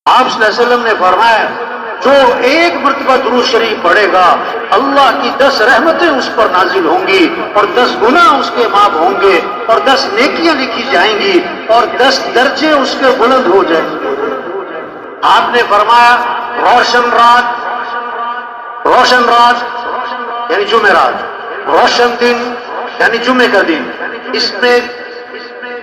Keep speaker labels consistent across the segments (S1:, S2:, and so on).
S1: آپ صلی اللہ علیہ وسلم نے فرمایا جو ایک مرتبہ درود شریف پڑھے گا اللہ کی 10 رحمتیں اس پر نازل ہوں گی اور 10 گناہ اس کے معاف ہوں گے اور 10 نیکیاں لکھی جائیں گی اور 10 درجے اس کے بلند ہو جائیں گے۔ آپ نے فرمایا روشن رات یعنی جمعرات، روشن دن یعنی جمعے کا دن، اس میں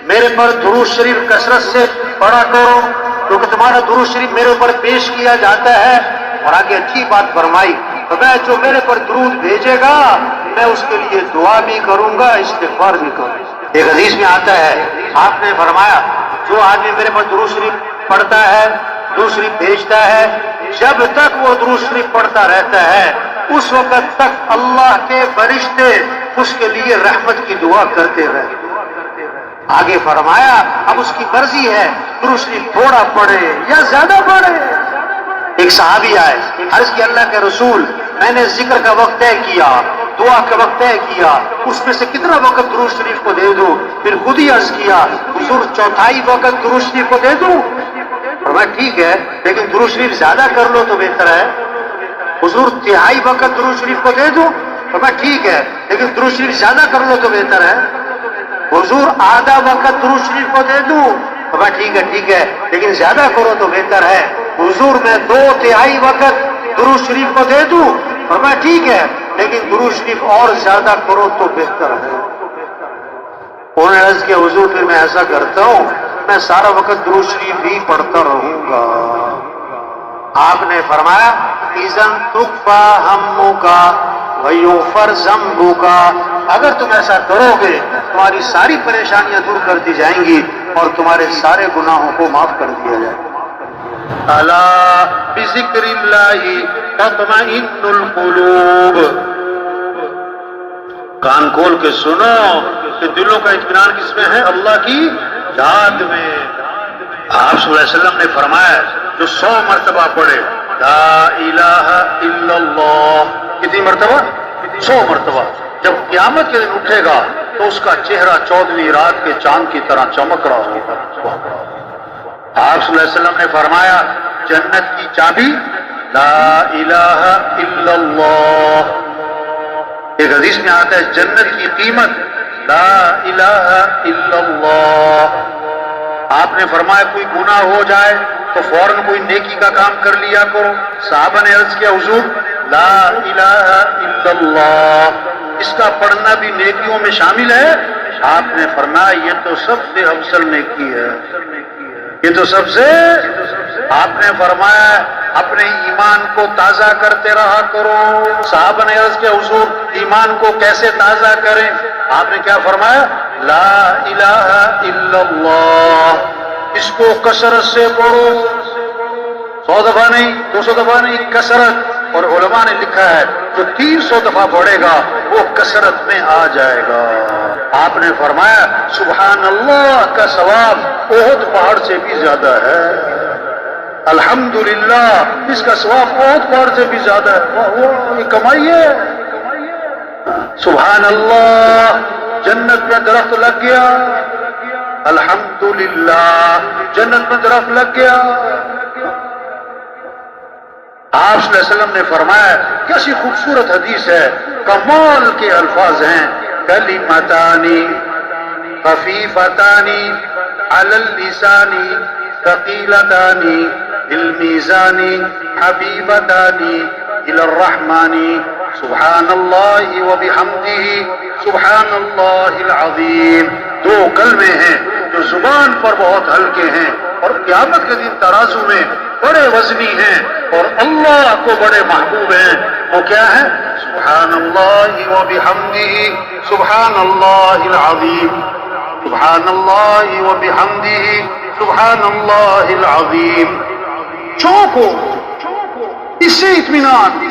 S1: میرے پر درود شریف کثرت سے پڑھا کرو کیونکہ تمہارا درود شریف میرے اوپر پیش کیا جاتا ہے۔ اور آگے اچھی بات فرمائی، تو میں جو میرے پر درود بھیجے گا میں اس کے لیے دعا بھی کروں گا، استغفار بھی کروں گا۔ ایک حدیث میں آتا ہے آپ نے فرمایا جو آدمی میرے پر درود شریف پڑھتا ہے، درود شریف بھیجتا ہے، جب تک وہ درود شریف پڑھتا رہتا ہے اس وقت تک اللہ کے فرشتے اس کے لیے رحمت کی دعا کرتے رہے۔ آگے فرمایا اب اس کی مرضی ہے درود شریف تھوڑا پڑھے یا زیادہ پڑھے۔ ایک صحابی آئے، عرض کی اللہ کے رسول میں نے ذکر کا وقت طے کیا، دعا کا وقت طے کیا، اس میں سے کتنا وقت درود شریف کو دے دوں؟ پھر خود ہی عرض کیا حضور 1/4 وقت درود شریف کو دے دوں؟ فرمایا ٹھیک ہے لیکن درود شریف زیادہ کر لو تو بہتر ہے۔ حضور 1/3 وقت درود شریف کو دے دوں؟ فرمایا ٹھیک ہے لیکن درود شریف زیادہ کر لو تو بہتر ہے۔ حضور آدھا وقت درود شریف کو دے دوں؟ فرمایا ٹھیک ہے لیکن زیادہ کرو تو بہتر ہے۔ حضور میں 2/3 وقت درود شریف کو دے دوں؟ فرمایا ٹھیک ہے لیکن درود شریف اور زیادہ کرو تو بہتر ہے۔ انہوں نے عرض کیا حضور پھر میں ایسا کرتا ہوں میں سارا وقت درود شریف ہی پڑھتا رہوں گا۔ آپ نے فرمایا اذن تکفا ہمکا ویغفر ذنبک، اگر تم ایسا کرو گے تمہاری ساری پریشانیاں دور کر دی جائیں گی اور تمہارے سارے گناہوں کو معاف کر دیا جائے گا۔ الا بذکر اللہ تطمئن القلوب، کان کھول کے سنو کہ دلوں کا اطمینان کس میں ہے؟ اللہ کی یاد میں۔ آپ صلی اللہ علیہ وسلم نے فرمایا جو 100 مرتبہ پڑھے لا الہ الا اللہ، کتنی مرتبہ؟ 100 مرتبہ، جب قیامت کے دن اٹھے گا تو اس کا چہرہ 14ویں رات کے چاند کی طرح چمک رہا ہوگا۔ آپ صلی اللہ علیہ وسلم نے فرمایا جنت کی چابی لا الہ الا اللہ۔ ایک حدیث میں آتا ہے جنت کی قیمت لا الہ الا اللہ۔ آپ نے فرمایا کوئی گناہ ہو جائے تو فوراً کوئی نیکی کا کام کر لیا کرو۔ صحابہ نے عرض کیا حضور لا الہ الا اللہ اس کا پڑھنا بھی نیکیوں میں شامل ہے؟ آپ نے فرمایا یہ تو سب سے افضل نیکی ہے، یہ تو سب سے۔ آپ نے فرمایا اپنے ایمان کو تازہ کرتے رہا کرو۔ صحابہ نے عرض کیا حضور ایمان کو کیسے تازہ کریں؟ آپ نے کیا فرمایا لا الہ الا اللہ، اس کو کثرت سے پڑھو، 100 دفعہ نہیں، 200 دفعہ نہیں، کثرت۔ اور علماء نے لکھا ہے جو 300 دفعہ پڑھے گا وہ کثرت میں آ جائے گا۔ آپ نے فرمایا سبحان اللہ کا ثواب احد پہاڑ سے بھی زیادہ ہے، الحمدللہ اس کا ثواب احد پہاڑ سے بھی زیادہ ہے۔ یہ کمائی ہے۔ سبحان اللہ جنت میں درخت لگ گیا، الحمدللہ جنت میں درخت لگ گیا۔ آپ صلی اللہ علیہ وسلم نے فرمایا کیسی خوبصورت حدیث ہے، کمال کے الفاظ ہیں کلمتان خفیفتان علی اللسان ثقیلتان فی المیزان حبیبتان الی الرحمن سبحان اللہ وبحمدہ سبحان اللہ العظیم۔ 2 کلمے ہیں جو زبان پر بہت ہلکے ہیں اور قیامت کے دن ترازو میں بڑے وزنی ہیں اور اللہ کو بڑے محبوب ہیں۔ وہ کیا ہے؟ سبحان اللہ وبحمدہ سبحان اللہ العظیم، سبحان اللہ وبحمدہ سبحان اللہ العظیم۔ چوکو اس سے اطمینان،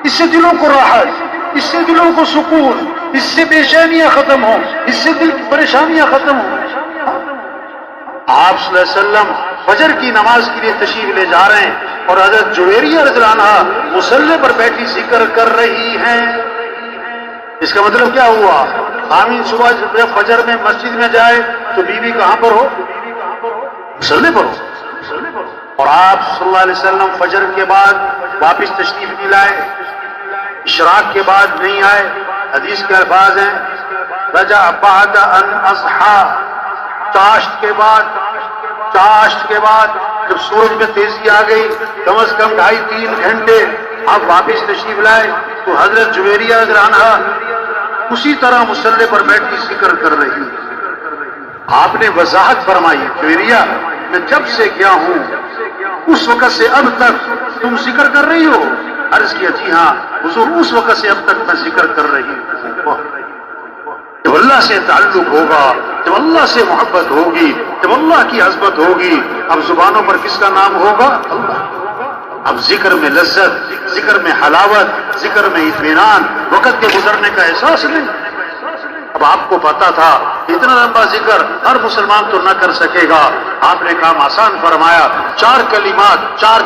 S1: اس سے دلوں کو راحت، اس سے دلوں کو سکون، اس سے بے چینیاں ختم ہوں، اس سے دل کی پریشانیاں ختم ہوں۔ آپ صلی اللہ علیہ وسلم فجر کی نماز کے لیے تشریف لے جا رہے ہیں اور حضرت جویریہ رضی اللہ عنہا مصلی پر بیٹھی ذکر کر رہی ہیں۔ اس کا مطلب کیا ہوا؟ آمین صبح جب فجر میں مسجد میں جائے تو بیوی کہاں پر ہو؟ مصلی پر ہو، اور آپ صلی اللہ علیہ وسلم فجر کے بعد واپس تشریف نہیں لائے، اشراق کے بعد نہیں آئے. حدیث کے الفاظ ہیں رجع بعد ان اضحى، چاشت کے بعد جب سورج میں تیزی آ گئی، کم از کم 2.5-3 گھنٹے آپ واپس تشریف لائے. تو حضرت جویریہ عنہا اسی طرح مصلی پر بیٹھ کے ذکر کر رہی. آپ نے وضاحت فرمائی، جویریہ میں جب سے گیا ہوں اس وقت سے اب تک تم ذکر کر رہی ہو؟ عرض کیا جی ہاں حضور، اس وقت سے اب تک میں ذکر کر رہی ہوں. جب اللہ سے تعلق ہوگا، جب اللہ سے محبت ہوگی، جب اللہ کی عظمت ہوگی، اب زبانوں پر کس کا نام ہوگا؟ اللہ. اب ذکر میں لذت، ذکر میں حلاوت، ذکر میں اطمینان، وقت کے گزرنے کا احساس نہیں. اب آپ کو پتا تھا اتنا لمبا ذکر ہر مسلمان تو نہ کر سکے گا، آپ نے کام آسان فرمایا. 4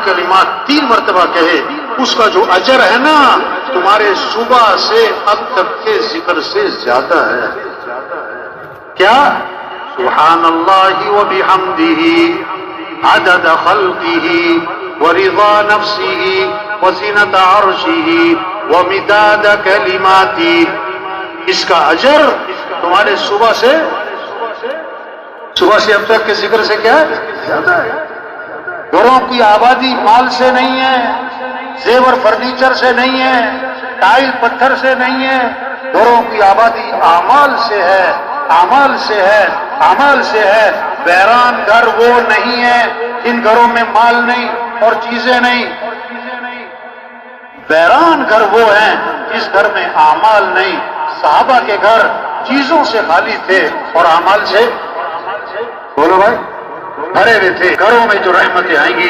S1: کلمات 3 مرتبہ کہے، اس کا جو اجر ہے نا تمہارے صبح سے اب تک کے ذکر سے زیادہ ہے. کیا؟ سبحان اللہ و بحمدہ عدد خلقہ ورضا نفسہ وزنۃ عرشہ ومداد کلماتہ. اس کا اجر تمہارے صبح سے اب تک کے ذکر سے کیا ہے؟ زیادہ ہے. گھروں کی آبادی مال سے نہیں ہے، زیور فرنیچر سے نہیں ہے، ٹائل پتھر سے نہیں ہے. گھروں کی آبادی اعمال سے ہے، اعمال سے ہے، اعمال سے ہے. ویران گھر وہ نہیں ہے جن گھروں میں مال نہیں اور چیزیں نہیں. ویران گھر وہ ہیں جس گھر میں اعمال نہیں. صحابہ کے گھر چیزوں سے خالی تھے اور اعمال سے، بولو بھائی، بھرے ہوئے تھے. گھروں میں جو رحمتیں آئیں گی